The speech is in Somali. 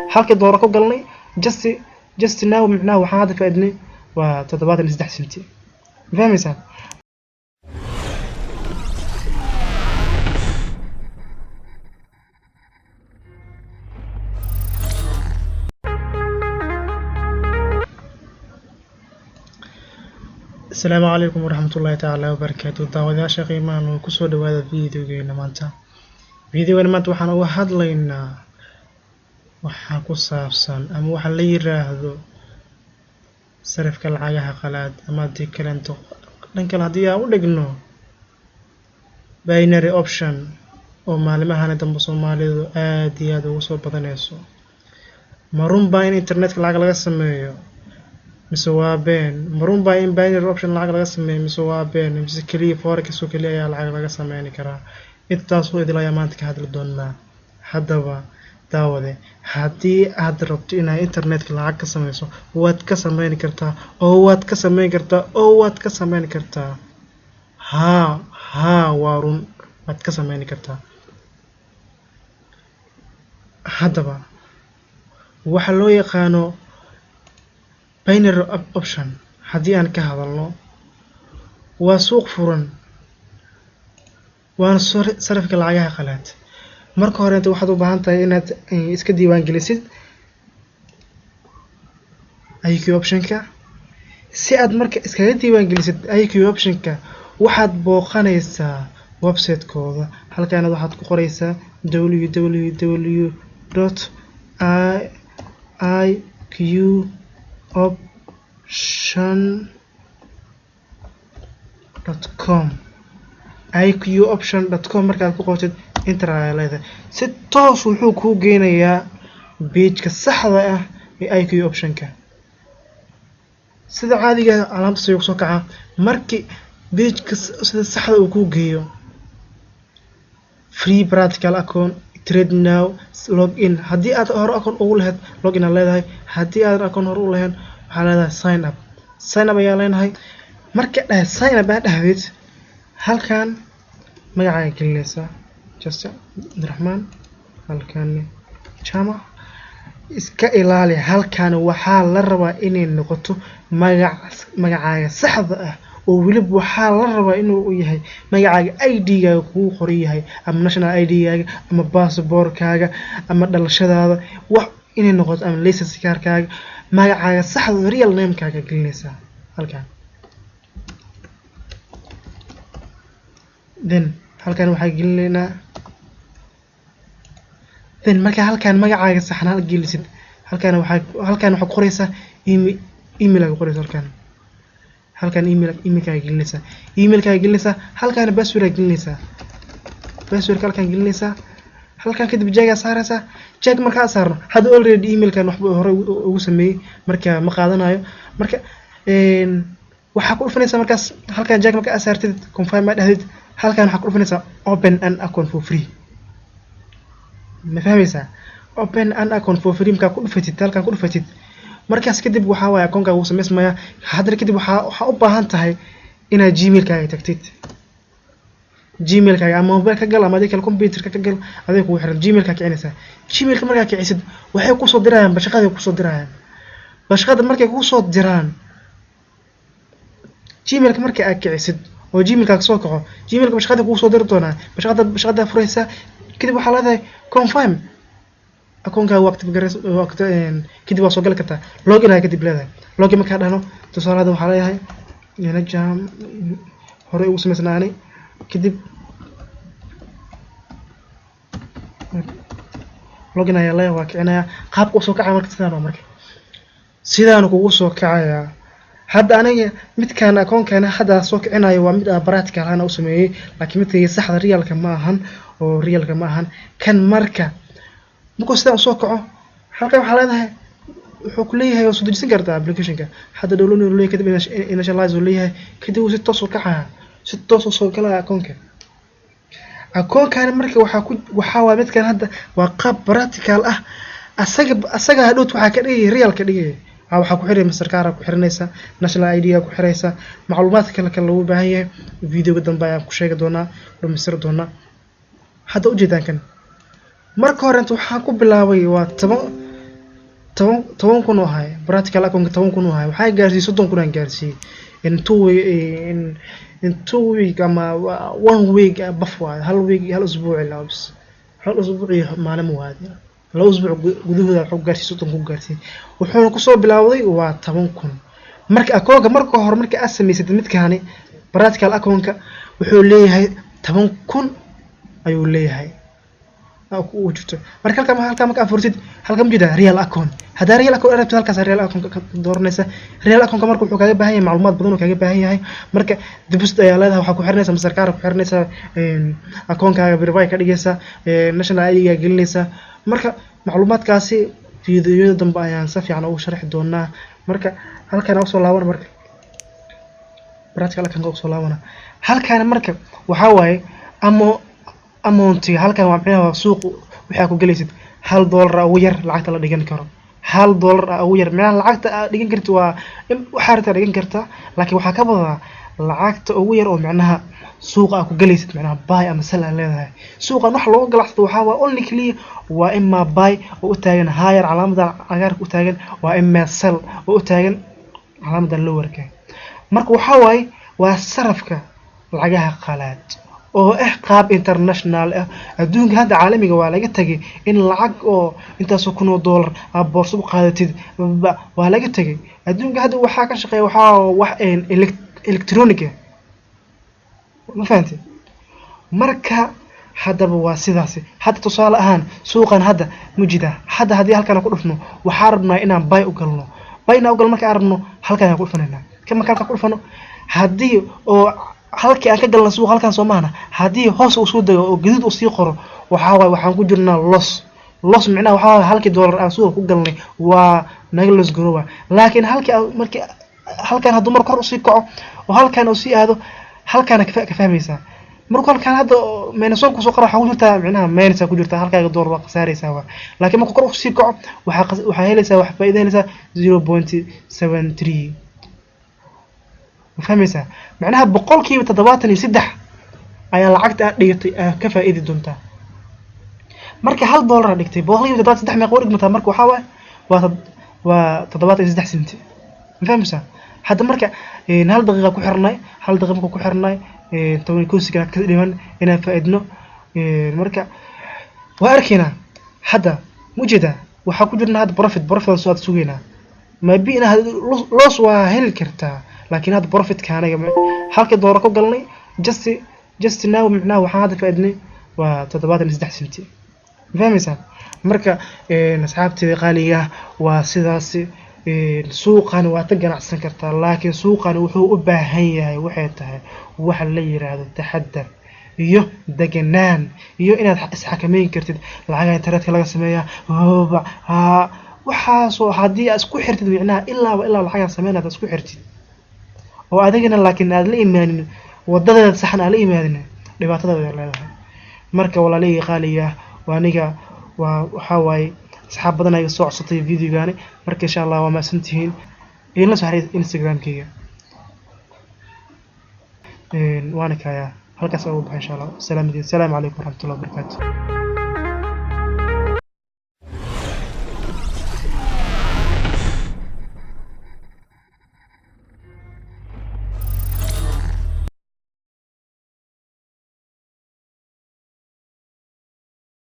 halkii doolar ku galnay just now macnaha waxaan hadda faa'iidnay waa 73 senti fahmaysaa السلام عليكم ورحمة الله تعالى وبركاته دعوة قيمان وكسو دوادا فيديوغينا مانتا فيديوغينا مانتا waxaan uga hadlaynaa waxa ku saabsan ama waxa la yiraahdo sarifka lacagaha qalaad ama dikalanto dhankan hadii aan u dhigno binary option oo maalimahan dambe Soomaalidu aad iyo aad ugu soo badanayso marunba in internetka lacag laga sameeyo mise waa been marunba in binary option lacag laga sameeyo mise waa been mise kaliya forex oo kaliya ayaa lacag laga sameeyni karaa intaas oo idilaya maanta ka hadli doonaa haddaba daawade haddii aad rabto inaad internetka lacag ka sameyso waad ka sameyn kartaa oo waad ka sameyn kartaa oo waad ka sameyn kartaa waa run waad ka sameyn kartaa haddaba waxa loo yaqaano binary option haddii aan ka hadalno waa suuq furan waana sarifka lacagaha qalaad marka hore inta waxaad u baahan tahay inaad iska diiwaan gelisid IQ option-ka si aad marka iskaga diiwaan gelisid IQ option-ka waxaad booqanaysaa website-kooda halkaan waxaad ku qoraysaa www.iqoption.com iqoption.com markaad ku qortid inter ayaa leedahay si toos wuxuu kuu geynayaa page-ka saxda ah ee IQ option-ka sida caadiga calaamada soo soo kaca markii page-ka sida saxda uu kuu geeyo free practical account trade now login haddii aad hore account ugu lahayd login aad leedahay haddii aad account hore u lahayn waxaa leedahay sign up ayaa leenahay marka sign up aad dhahdid halkan magacaaga gelinaysaa just Abdiraxmaan halkan Chama iska ilaali halkan waxaa la rabaa inay noqoto magacaaga saxda ah oo waliba waxaa la rabaa inuu yahay magacaaga ID-gaaga kugu qoran yahay ama national ID-gaaga ama passport-kaaga ama dhalashadaada wax inay noqoto ama license card-kaaga magacaaga saxda real name-kaaga gelinaysaa halkan then halkan waxaa gelinaynaa then marka halkan magacaaga saxnaan gelisid halkan waxaa qoraysaa email-kaaga qoraysaa halkan email-kaaga gelinaysaa halkan password-kaaga gelinaysaa halkan gelinaysaa halkan kadib jag saaraysaa jag marka saarno hadda already email-kan waxba hore ugu sameeyay marka ma qaadanayo marka waxa ku dhufanaysaa markaas halkan jag marka saartid confirm ma dhahdid halkan waxa ku dhufanaysaa open an account for free ma fahmaysaa open an account for free marka ku dhufatid halkan ku dhufatid markaas kadib waxa waay account-kaaga uu sameysmaya hadda kadib waxa u baahan tahay inaad gmail-kaaga tagtid gmail-kaaga ama mobile ka gal ama adiga computer-ka ka gal adiga ku xiran gmail-kaaga kicinaysaa gmail-ka markaa kicisid waxay ku soo dirayaan bashaqada ku soo dirayaan bashaqada markay ku soo diraan gmail-ka markay aad kicisid oo gmail-kaaga soo kaco gmail-ka bashaqada ku soo diri doonaa bashaqada furaysaa kadib waxaa leedahay confirm account-kaaga waqti kadib waa soo gali kartaa login ayaa kadib leedahay login markaa dhahno tusaaladan waxaa leeyahay ina jam hore ugu samaysnaanay kadib login ayaa leeyahay waa kicinayaa qaabka u soo kacaya marka sidaan kugu soo kacayaa hadda aniga midkaan account-kan hadda soo kicinayo waa mid practical ahaan u sameeyay laakiin midkayga saxda realka ma ahan oo realka ma ahan kan marka sidaan soo kaco halkan waxaa leedahay wuxuu ku leeyahay oo soo dejisan kartaa application-ka hadda download uu leeyahay kadib initialize uu leeyahay kadib uu si toos u kacaya si toos u soo galaya account-kan marka waxa waa midkan hadda waa qaab practical ah asaga hadhood waxa ka dhigay real ka dhigay waxa ku xiray Mastercard ku xiranaysa national ID-ga ku xiraysa macluumaadka kale loo baahan yahay video-ga dambe ayaan ku sheegi doonaa dhumisir doonaa hadda u jeedaan kan marka hore waxaan ku bilaabay waa toban kun oo ahay practical account 10 kun oo ahay waxay gaarsiisay 30 kun aan gaarsiiyay in 2 week ama 1 week bafwa hal week hal usbuuc ilaa bas hal usbuuc maalin waadi la usbuuc gudahooda wuxuu gaarsiisay 30 kun gaarsiiyay wuxuu ku soo bilaawday waa 10 kun marka akooga marka hore marka aad sameysay midkaani practical account-ka wuxuu leeyahay 10 kun ayuu leeyahay ku jirto marka halka marka fursid halka mujida real account hada real account arabta halkaas real account ka dooranaysa real account marka wuxuu kaaga baahan yahay macluumaad badan oo kaaga baahan yahay marka deposit ayaa leedahay waxa ku xirnaysa masarkaar ku xirnaysa account-kaaga verify ka dhigaysa national ID-ga gelinaysa marka macluumaadkaasi fiidiyoyada dambe ayaan si fiican ugu sharxi doonaa marka halkaan soo laaban marka practical account soo laabana halkaan marka waxa waaye amount halkan waa maxay suuq waxa ku galaysid $1 ugu yar lacagta la dhigan karo $1 ugu yar meel lacagta aad dhigan karto waa waxa aad dhigan kartaa laakiin waxa ka badan lacagta ugu yar oo macnaha suuqa ku galaysid macnaha buy ama sell aan leedahay suuqan wax loo galacsado waxa waa only clear waa imma buy oo u taagan higher calaamada cagaarka u taagan waa imma sell oo u taagan calaamada lowerka marka waxa waaye waa sarafka lacagaha qalaad oo qaab international adduunka hadda caalamiga waa laga tagay in lacag oo intaas oo kun oo dollar aad boorso u qaadatid waa laga tagay adduunka hadda waxa ka shaqeeya waxa wax electronic ma fahanteen marka hadaba waa sidaas hadda tusaale ahaan suuqan hadda mujida hadda hadii halkan ku dhufno waxa rabnaa inaan buy u galno buyna u gal marka arabno halkan ku dhufanayna kama kalka ku dhufano hadii oo halkii aan ka galno suuq halkan Soomaaliya hadii hoos uu soo dago oo gadid uu sii qoro waxa way waxaan ku jirnaa loss macnaha waxa halkii dollar aan suuq ku galnay waa naga loss garooba laakiin halkii markii halkan haduu mar kor u sii kaco oo halkan uu sii aado halkan ka fahmaysaa marka halkan hadda meenason ku soo qara waxa ku jirtaa macnaha meenasa ku jirtaa halkaaga dollar waa qasaaraysaa waa laakiin marka kor u sii kaco waxa helaysaa wax faa'iido helaysaa 0.73 فهميسا معناها بقولكي بتضباطني سدح أيا لعقت أديتي كفى إيدي دونتا مركي $1 ديكتي بقولكي بتضباط سدح ما يقولك متى مركو حوا وتضباطي سدح سنتي فهميسا حتى مركي هل دقيقة كحرناي هل دقيقة كحرناي توني كوسي كانت كذا هنا فائدنا مركي وأركينا حدا مجدا وحكو جرنا هذا بروفيت صوت سوينا ما بينا لوس وهل كرتا لكن هذا بروفيت كان halka dooro ku galnay just now macnaha waxa hada faaidnay waa 7 senti fahmaysan marka asxaabtay qaaliga waa sidaas suuqan waa ta ganacsan kartaa laakiin suuqan wuxuu u baahan yahay waxay tahay wax la yiraahdo taxaddar iyo deganaan iyo inaad isxakameyn kartid lacagaha internetka laga sameeyaa waxa soo hadii aad isku xirtid macnaha ilaa lacagaha sameeynaa isku xirtid oo adigana laakiin aad la imaanin wadada saxan aad la imaanin dhibaatada way leedahay marka walaalay qaaliga waaniga waxa way asxaab badan ay soo codsatay videogaani marka insha Allah waa maasantihiin in la soo xariir Instagram-kayga waana kaya halkaas oo insha Allah salaamu alaykum warahmatullahi wabarakatuh